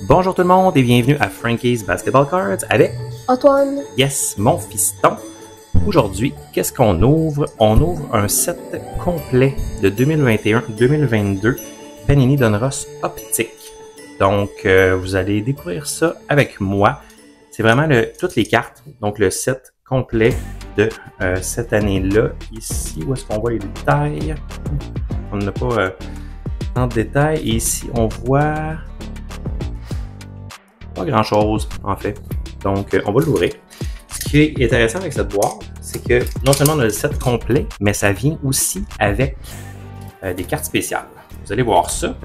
Bonjour tout le monde et bienvenue à Frankie's Basketball Cards avec Antoine. Yes, mon fiston. Aujourd'hui, qu'est-ce qu'on ouvre? On ouvre un set complet de 2021-2022 Panini Donruss Optique. Donc, vous allez découvrir ça avec moi. C'est vraiment toutes les cartes, donc le set complet de cette année-là. Ici, où est-ce qu'on voit les détails? On n'a pas en détail. Et ici, on voit pas grand-chose, en fait. Donc, on va l'ouvrir. Ce qui est intéressant avec cette boîte, c'est que non seulement on a le set complet, mais ça vient aussi avec des cartes spéciales. Vous allez voir ça.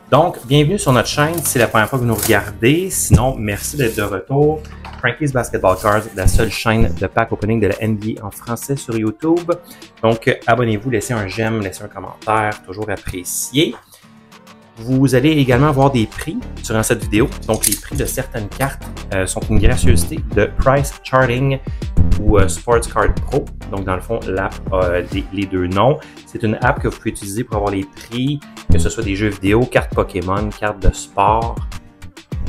Donc, bienvenue sur notre chaîne si c'est la première fois que vous nous regardez. Sinon, merci d'être de retour. Frankie's Basketball Cards, la seule chaîne de pack opening de la NBA en français sur YouTube. Donc, abonnez-vous, laissez un j'aime, laissez un commentaire, toujours apprécié. Vous allez également voir des prix durant cette vidéo. Donc, les prix de certaines cartes sont une gracieuseté de Price Charting ou Sports Card Pro. Donc, dans le fond, l'app a les deux noms. C'est une app que vous pouvez utiliser pour avoir les prix, que ce soit des jeux vidéo, cartes Pokémon, cartes de sport.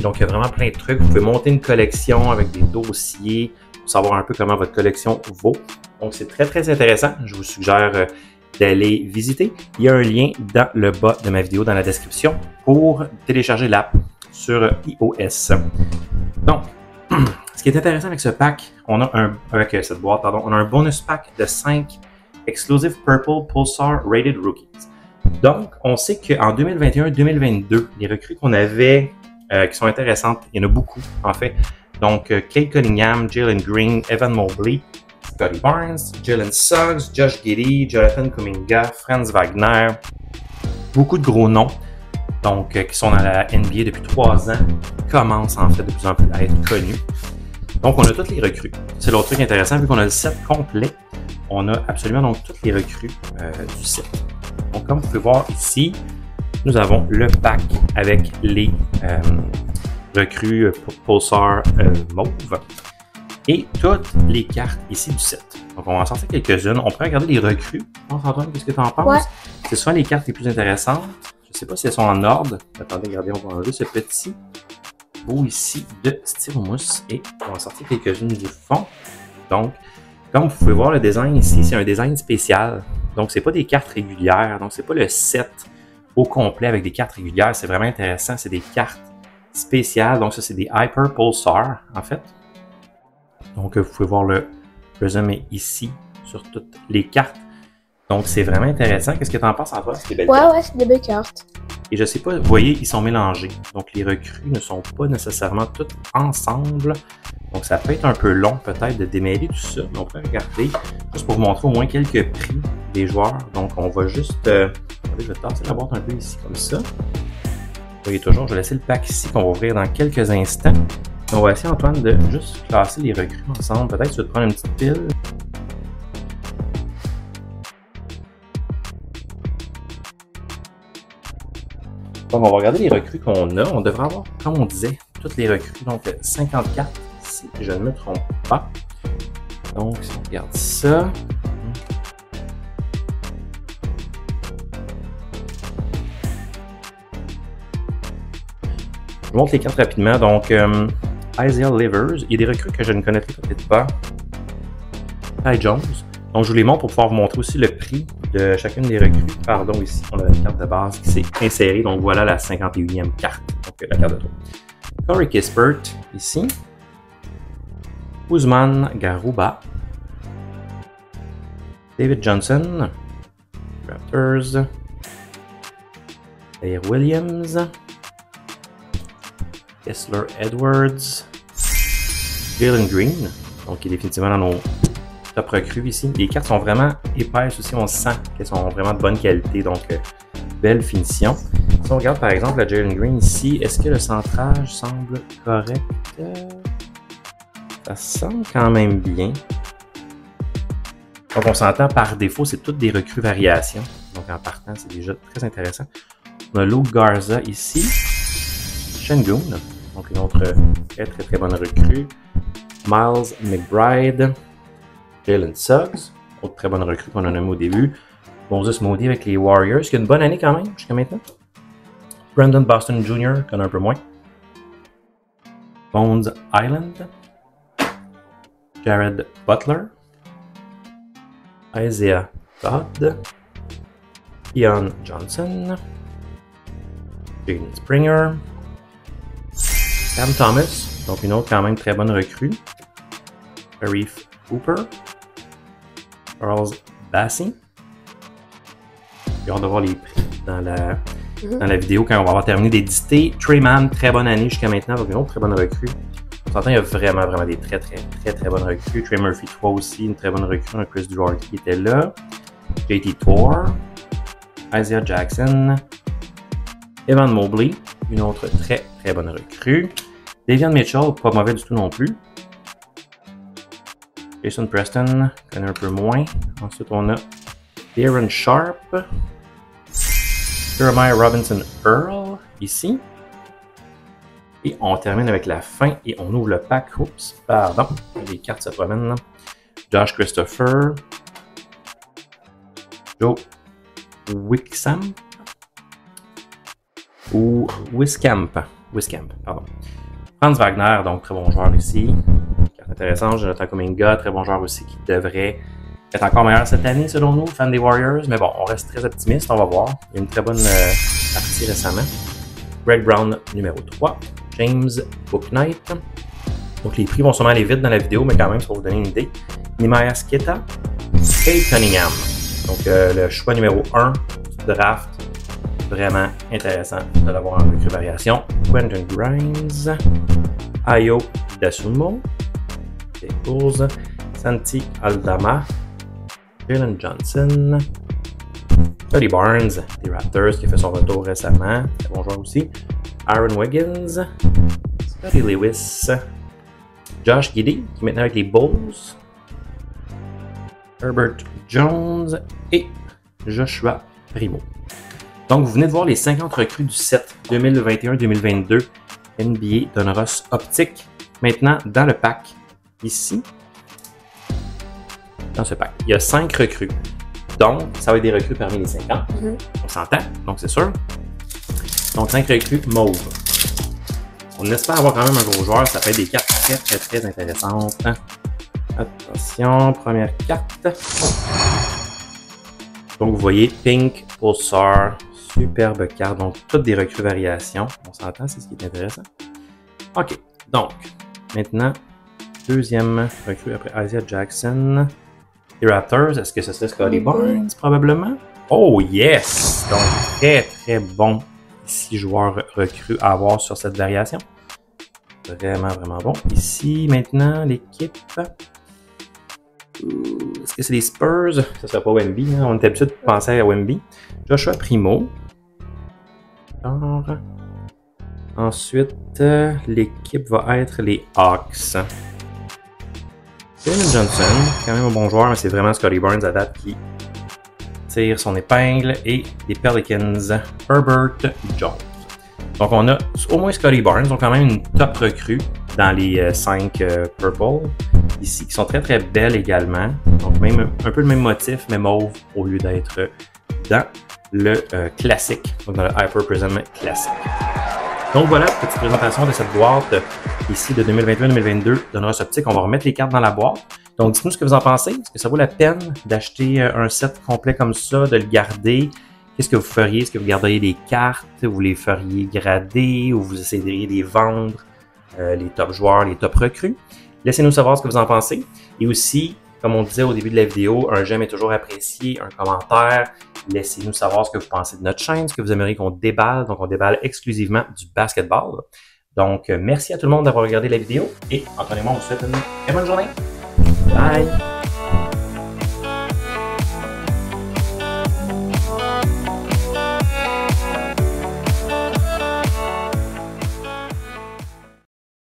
Donc, il y a vraiment plein de trucs. Vous pouvez monter une collection avec des dossiers pour savoir un peu comment votre collection vaut. Donc, c'est très, très intéressant. Je vous suggère d'aller visiter. Il y a un lien dans le bas de ma vidéo, dans la description, pour télécharger l'app sur iOS. Donc, ce qui est intéressant avec ce pack, avec cette boîte, pardon, on a un bonus pack de 5 Exclusive Purple Pulsar Rated Rookies. Donc, on sait qu'en 2021-2022, les recrues qu'on avait qui sont intéressantes, il y en a beaucoup, en fait. Donc, Cade Cunningham, Jalen Green, Evan Mobley, Scottie Barnes, Jalen Suggs, Josh Giddey, Jonathan Kuminga, Franz Wagner. Beaucoup de gros noms, donc qui sont dans la NBA depuis 3 ans, commencent en fait de plus en plus à être connus. Donc, on a toutes les recrues. C'est l'autre truc intéressant, vu qu'on a le set complet, on a absolument donc toutes les recrues du set. Donc, comme vous pouvez voir ici, nous avons le pack avec les recrues Pulsar mauve et toutes les cartes ici du set. Donc, on va en sortir quelques-unes. On pourrait regarder les recrues. Antoine, qu'est-ce que tu en penses? Ouais. C'est souvent les cartes les plus intéressantes. Je ne sais pas si elles sont en ordre. Attendez, regardez, on va enlever ce petit bout ici de styromousse et on va en sortir quelques-unes du fond. Donc, comme vous pouvez voir, le design ici, c'est un design spécial. Donc, ce n'est pas des cartes régulières. Donc, ce n'est pas le set au complet avec des cartes régulières. C'est vraiment intéressant. C'est des cartes spéciales. Donc, ça, c'est des Hyper Pulsar, en fait. Donc, vous pouvez voir le résumé ici sur toutes les cartes. Donc, c'est vraiment intéressant. Qu'est-ce que tu en penses, Antoine? C'est des belles cartes. Ouais, c'est des belles cartes. Et je sais pas, vous voyez, ils sont mélangés. Donc, les recrues ne sont pas nécessairement toutes ensemble. Donc, ça peut être un peu long, peut-être, de démêler tout ça. Mais on peut regarder, juste pour vous montrer au moins quelques prix des joueurs. Donc, on va juste... je vais tasser la boîte un peu ici, comme ça. Vous voyez toujours, je vais laisser le pack ici qu'on va ouvrir dans quelques instants. On va essayer, Antoine, de juste classer les recrues ensemble. Peut-être que tu vas te prendre une petite pile. Donc, on va regarder les recrues qu'on a. On devrait avoir, comme on disait, toutes les recrues. Donc, 54, si je ne me trompe pas. Donc, si on regarde ça. Je vous montre les cartes rapidement. Donc, Isaiah Livers. Il y a des recrues que je ne connaîtrais peut-être pas. Ty Jones. Donc, je vous les montre pour pouvoir vous montrer aussi le prix de chacune des recrues. Pardon, ici, on a la carte de base qui s'est insérée. Donc, voilà la 51e carte. Donc, la carte de tour. Corey Kispert, ici. Ousmane Garouba. David Johnson. Raptors. Zaire Williams. Kessler Edwards. Jalen Green. Donc, il est définitivement dans nos top recrues ici. Les cartes sont vraiment épaisses aussi. On sent qu'elles sont vraiment de bonne qualité. Donc, belle finition. Si on regarde par exemple la Jalen Green ici, est-ce que le centrage semble correct? Ça semble quand même bien. Donc, on s'entend par défaut, c'est toutes des recrues variations. Donc, en partant, c'est déjà très intéressant. On a Luke Garza ici. Şengün, donc une autre très bonne recrue. Miles McBride. Jalen Suggs, autre très bonne recrue qu'on a nommé au début. Moses Moody avec les Warriors, qui a une bonne année quand même jusqu'à maintenant. Brandon Boston Jr., qu'on a un peu moins. Bones Island, Jared Butler, Isaiah Todd, Keon Johnson, Jaden Springer, Cam Thomas, donc une autre quand même très bonne recrue, Sharif Hooper, Charles Bassey. J'ai hâte de voir les prix dans la vidéo quand on va avoir terminé d'éditer. Treyman, très bonne année jusqu'à maintenant, avec une autre très bonne recrue. On s'entend, il y a vraiment des très bonnes recrues. Trey Murphy 3 aussi, une très bonne recrue. Chris Duarte qui était là. JT Thor, Isaiah Jackson, Evan Mobley, une autre très bonne recrue. Davion Mitchell, pas mauvais du tout non plus. Jason Preston, connaît un peu moins. Ensuite, on a Aaron Sharp, Jeremiah Robinson Earl, ici. Et on termine avec la fin et on ouvre le pack. Oups, pardon, les cartes se promènent. Josh Christopher, Joe Wickham ou Wiscamp, pardon. Franz Wagner, donc très bon joueur ici. Carte intéressante. Jonathan Kuminga, très bon joueur aussi qui devrait être encore meilleur cette année selon nous, fan des Warriors. Mais bon, on reste très optimiste, on va voir. Il y a une très bonne partie récemment. Greg Brown, numéro 3. James Bouknight. Donc les prix vont sûrement aller vite dans la vidéo, mais quand même, ça va vous donner une idée. Nehemiah Sketa. Cade Cunningham. Donc le choix numéro 1 du draft. Vraiment intéressant de l'avoir en recrue variation. Quentin Grimes. Ayo Dasumo. Les Bulls. Santi Aldama. Jalen Johnson. Scottie Barnes des Raptors qui a fait son retour récemment. Très bon joueur aussi. Aaron Wiggins. Scottie Lewis. Josh Giddey qui est maintenant avec les Bulls. Herbert Jones et Joshua Primo. Donc, vous venez de voir les 50 recrues du set 2021-2022 NBA Donruss Optique. Maintenant, dans le pack, ici, dans ce pack, il y a 5 recrues. Donc, ça va être des recrues parmi les 50. On s'entend, donc c'est sûr. Donc, 5 recrues mauves. On espère avoir quand même un gros joueur. Ça fait des cartes très intéressantes. Attention, première carte. Donc, vous voyez Pink Pulsar. Superbe carte. Donc, toutes des recrues variations. On s'entend, c'est ce qui est intéressant. OK. Donc, maintenant, deuxième recrue après Isaiah Jackson. Les Raptors, est-ce que ce serait Scottie Barnes, probablement? Oh, yes! Donc, très bon. 6 joueurs recrues à avoir sur cette variation. Vraiment bon. Ici, maintenant, l'équipe. Est-ce que c'est les Spurs? Ça ne serait pas Wemby. Hein? On est habitué de penser à Wemby. Joshua Primo. Alors, ensuite, l'équipe va être les Hawks. Jalen Johnson, quand même un bon joueur, mais c'est vraiment Scottie Barnes à date qui tire son épingle. Et les Pelicans, Herbert Jones. Donc on a au moins Scottie Barnes, donc quand même une top recrue dans les 5 Purple. Ici, qui sont très belles également. Donc même un peu le même motif, mais mauve au lieu d'être dans le classique, donc dans le Hyper Prism classique. Donc voilà, petite présentation de cette boîte ici de 2021-2022 Donruss Optique. On va remettre les cartes dans la boîte. Donc dites-nous ce que vous en pensez. Est-ce que ça vaut la peine d'acheter un set complet comme ça, de le garder? Qu'est-ce que vous feriez? Est-ce que vous garderiez les cartes? Vous les feriez grader ou vous essayeriez de les vendre? Les top joueurs, les top recrues? Laissez-nous savoir ce que vous en pensez. Et aussi, comme on disait au début de la vidéo, un j'aime est toujours apprécié, un commentaire. Laissez-nous savoir ce que vous pensez de notre chaîne, ce que vous aimeriez qu'on déballe. Donc, on déballe exclusivement du basketball. Donc, merci à tout le monde d'avoir regardé la vidéo. Et Antoine et moi, on vous souhaite une très bonne journée. Bye!